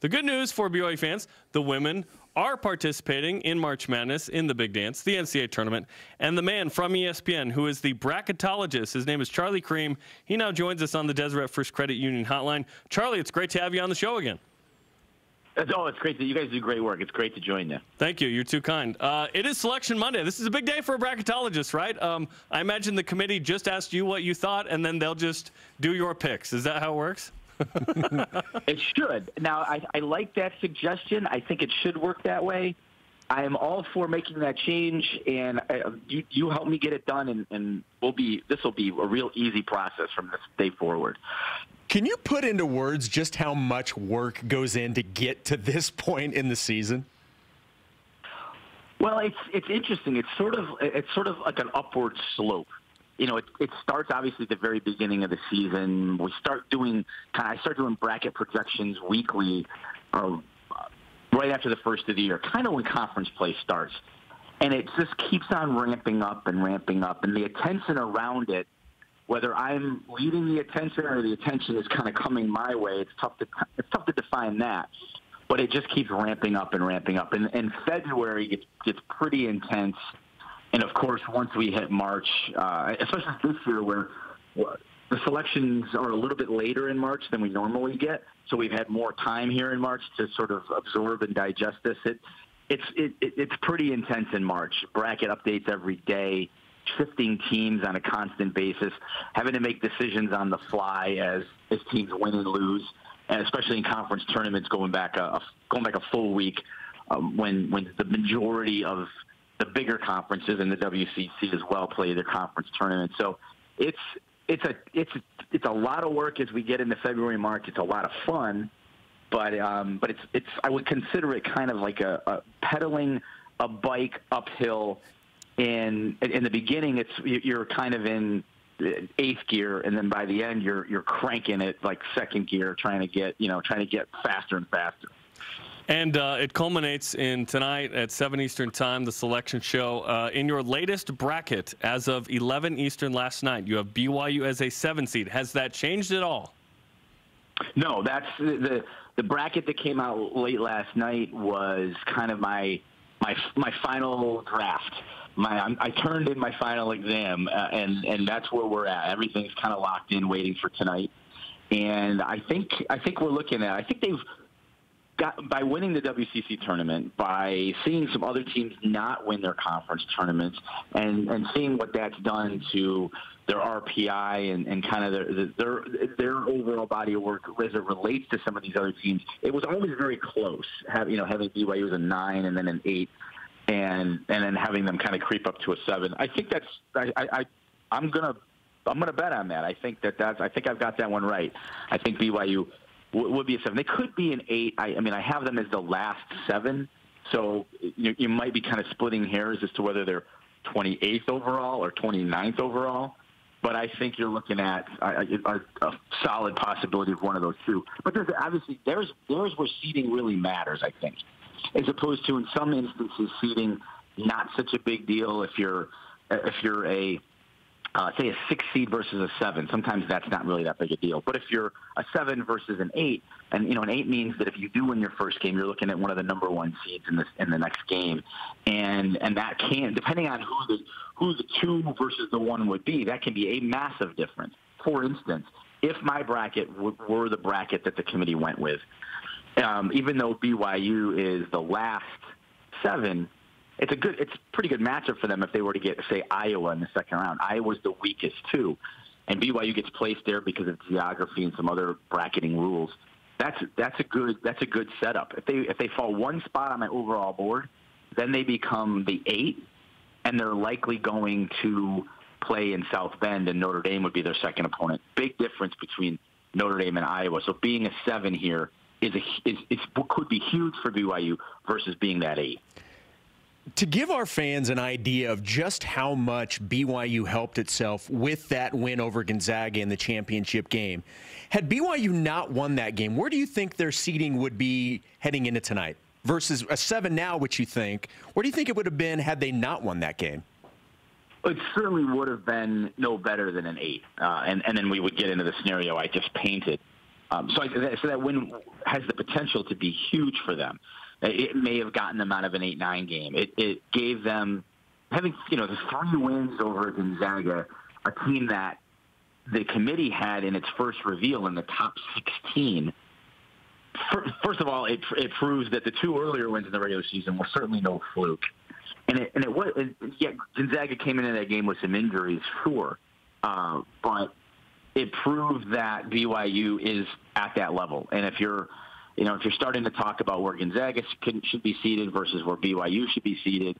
The good news for BYU fans, the women are participating in March Madness in the Big Dance, the NCAA tournament, and the man from ESPN who is the bracketologist, his name is Charlie Creme. He now joins us on the Deseret First Credit Union hotline. Charlie, it's great to have you on the show again. Oh, it's great. You guys do great work. It's great to join you. Thank you. You're too kind. It is Selection Monday. This is a big day for a bracketologist, right? I imagine the committee just asked you what you thought, and then they'll just do your picks. Is that how it works? It should. Now, I like that suggestion. I think it should work that way. I am all for making that change, and you help me get it done, and this will be a real easy process from this day forward. Can you put into words just how much work goes in to get to this point in the season? Well, it's interesting. It's sort of like an upward slope. You know, it starts obviously at the very beginning of the season. I start doing bracket projections weekly, right after the first of the year, kind of when conference play starts, and it just keeps on ramping up and ramping up, and the attention around it. Whether I'm leading the attention or the attention is kind of coming my way, it's tough to define that. But it just keeps ramping up and ramping up. And February gets pretty intense. And, of course, once we hit March, especially this year where the selections are a little bit later in March than we normally get, so we've had more time here in March to sort of absorb and digest this. It's pretty intense in March. Bracket updates every day. Shifting teams on a constant basis, having to make decisions on the fly as teams win and lose, and especially in conference tournaments going back a full week when the majority of the bigger conferences and the WCC as well play their conference tournaments. So it's a lot of work as we get into February, March. It's a lot of fun, but it's I would consider it kind of like a pedaling a bike uphill. In the beginning, you're kind of in eighth gear, and then by the end, you're cranking it like second gear, trying to get faster and faster. And it culminates in tonight at 7 Eastern time, the selection show. In your latest bracket, as of 11 Eastern last night, you have BYU as a 7 seed. Has that changed at all? No, that's the bracket that came out late last night was kind of my final draft. I turned in my final exam, and that's where we're at. Everything's kind of locked in, waiting for tonight. And I think we're looking at. I think they've got, by winning the WCC tournament, by seeing some other teams not win their conference tournaments, and seeing what that's done to their RPI and kind of their overall body of work as it relates to some of these other teams. It was always very close. Having BYU as a 9 and then an 8. And then having them kind of creep up to a 7. I think I'm gonna bet on that. I think I think I've got that one right. I think BYU would be a 7. They could be an 8. I mean, I have them as the last 7. So you might be kind of splitting hairs as to whether they're 28th overall or 29th overall. But I think you're looking at a solid possibility of one of those two. But there's where seeding really matters, I think. As opposed to in some instances seeding not such a big deal if you're a say a 6 seed versus a 7. Sometimes that's not really that big a deal. But if you're a 7 versus an 8, and an 8 means that if you do win your first game, you're looking at one of the number 1 seeds in the next game, and that can, depending on who the 2 versus the 1 would be, that can be a massive difference. For instance, if my bracket were the bracket that the committee went with. Even though BYU is the last 7, it's a pretty good matchup for them if they were to get, say, Iowa in the second round. Iowa's the weakest too, and BYU gets placed there because of geography and some other bracketing rules. That's a good setup. If they fall one spot on my overall board, then they become the 8, and they're likely going to play in South Bend, and Notre Dame would be their second opponent. Big difference between Notre Dame and Iowa. So being a 7 here could be huge for BYU versus being that 8. To give our fans an idea of just how much BYU helped itself with that win over Gonzaga in the championship game, had BYU not won that game, where do you think their seeding would be heading into tonight? Versus a 7 now, which you think, where do you think it would have been had they not won that game? It certainly would have been no better than an 8. And then we would get into the scenario I just painted. So that win has the potential to be huge for them. It may have gotten them out of an 8-9 game. It gave them, having the 3 wins over Gonzaga, a team that the committee had in its first reveal in the top 16. First of all, it proves that the 2 earlier wins in the regular season were certainly no fluke. And Gonzaga came into that game with some injuries, sure, but it proved that BYU is at that level. And if you're starting to talk about where Gonzaga should be seated versus where BYU should be seated,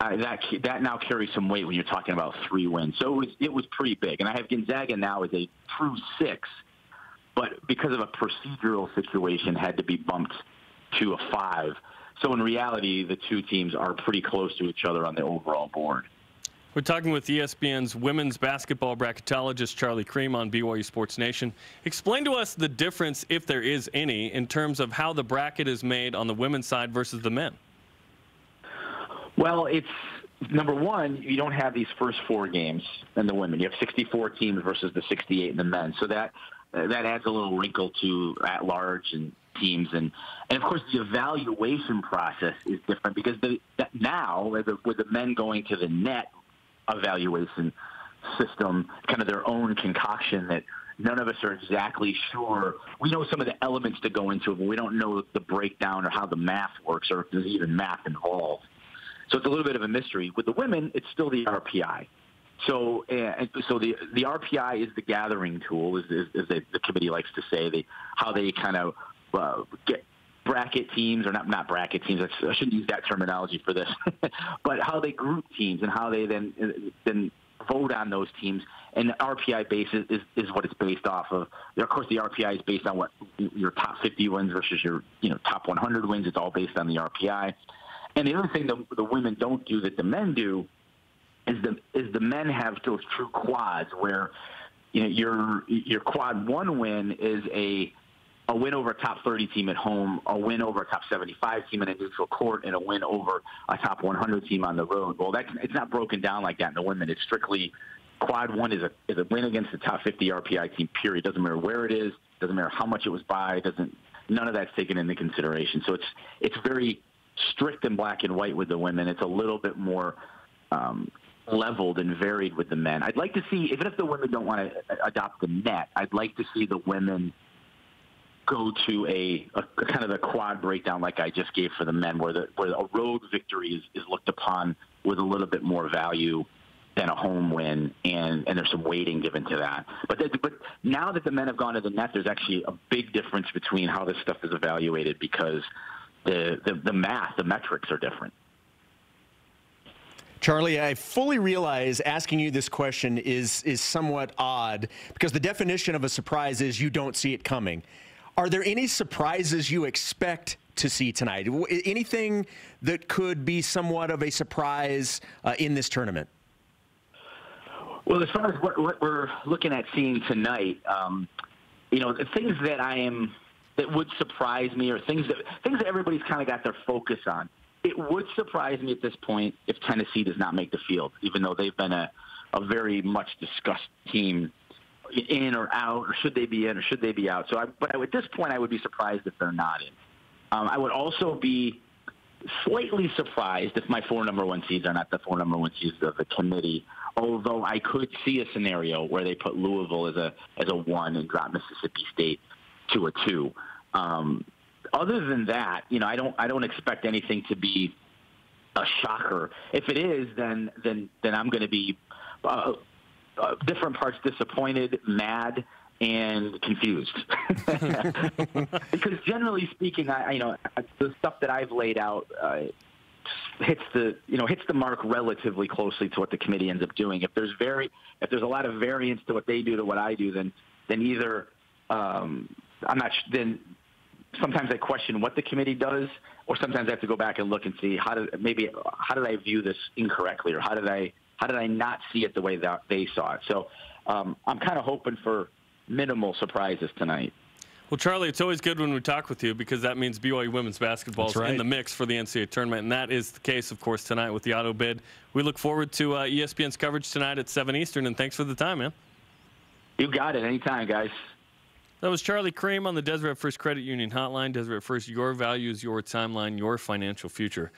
that now carries some weight when you're talking about 3 wins. So it was pretty big. And I have Gonzaga now as a true 6, but because of a procedural situation, had to be bumped to a 5. So in reality, the 2 teams are pretty close to each other on the overall board. We're talking with ESPN's women's basketball bracketologist Charlie Creme on BYU Sports Nation. Explain to us the difference, if there is any, in terms of how the bracket is made on the women's side versus the men. Well, it's number one, you don't have these first 4 games in the women. You have 64 teams versus the 68 in the men. So that adds a little wrinkle to at-large and teams. And of course, the evaluation process is different because now, with the men going to the net evaluation system, kind of their own concoction that none of us are exactly sure. We know some of the elements that go into it, but we don't know the breakdown or how the math works or if there's even math involved. So it's a little bit of a mystery. With the women, it's still the RPI. So the RPI is the gathering tool, as the committee likes to say, how they kind of get bracket teams, or not bracket teams. I shouldn't use that terminology for this, but how they group teams and how they then vote on those teams. And the RPI base is what it's based off of. Of course, the RPI is based on what your top 50 wins versus your top 100 wins. It's all based on the RPI. And the other thing the women don't do that the men do is the men have those true quads where your quad 1 win is a win over a top 30 team at home, a win over a top 75 team in a neutral court, and a win over a top 100 team on the road. Well, it's not broken down like that in the women. It's strictly quad 1 is a win against the top 50 RPI team, period. Doesn't matter where it is, doesn't matter how much it was by, none of that's taken into consideration. So it's very strict and black and white with the women. It's a little bit more leveled and varied with the men. I'd like to see, even if the women don't want to adopt the net, I'd like to see the women go to a kind of a quad breakdown like I just gave for the men, where a road victory is looked upon with a little bit more value than a home win, and there's some weighting given to that. But now that the men have gone to the net, there's actually a big difference between how this stuff is evaluated because the math, the metrics are different. Charlie, I fully realize asking you this question is somewhat odd because the definition of a surprise is you don't see it coming. Are there any surprises you expect to see tonight? Anything that could be somewhat of a surprise in this tournament? Well, as far as what we're looking at seeing tonight, the things that would surprise me, or things that everybody's kind of got their focus on. It would surprise me at this point if Tennessee does not make the field, even though they've been a very much discussed team, in or out, or should they be in or should they be out. But at this point, I would be surprised if they're not in. I would also be slightly surprised if my 4 number 1 seeds are not the 4 number 1 seeds of the committee, although I could see a scenario where they put Louisville as a 1 and drop Mississippi State to a 2. Other than that, I don't expect anything to be a shocker. If it is, then I'm going to be different parts disappointed, mad, and confused. Because generally speaking, the stuff that I've laid out hits the mark relatively closely to what the committee ends up doing. If there's a lot of variance to what they do to what I do, then either then sometimes I question what the committee does, or sometimes I have to go back and look and see how did I view this incorrectly, or how did I not see it the way that they saw it. So I'm kind of hoping for minimal surprises tonight. Well, Charlie, it's always good when we talk with you because that means BYU women's basketball is in the mix for the NCAA tournament, and that is the case, of course, tonight with the auto bid. We look forward to ESPN's coverage tonight at 7 Eastern, and thanks for the time, man. You got it. Anytime, guys. That was Charlie Creme on the Deseret First Credit Union Hotline. Deseret First, your values, your timeline, your financial future.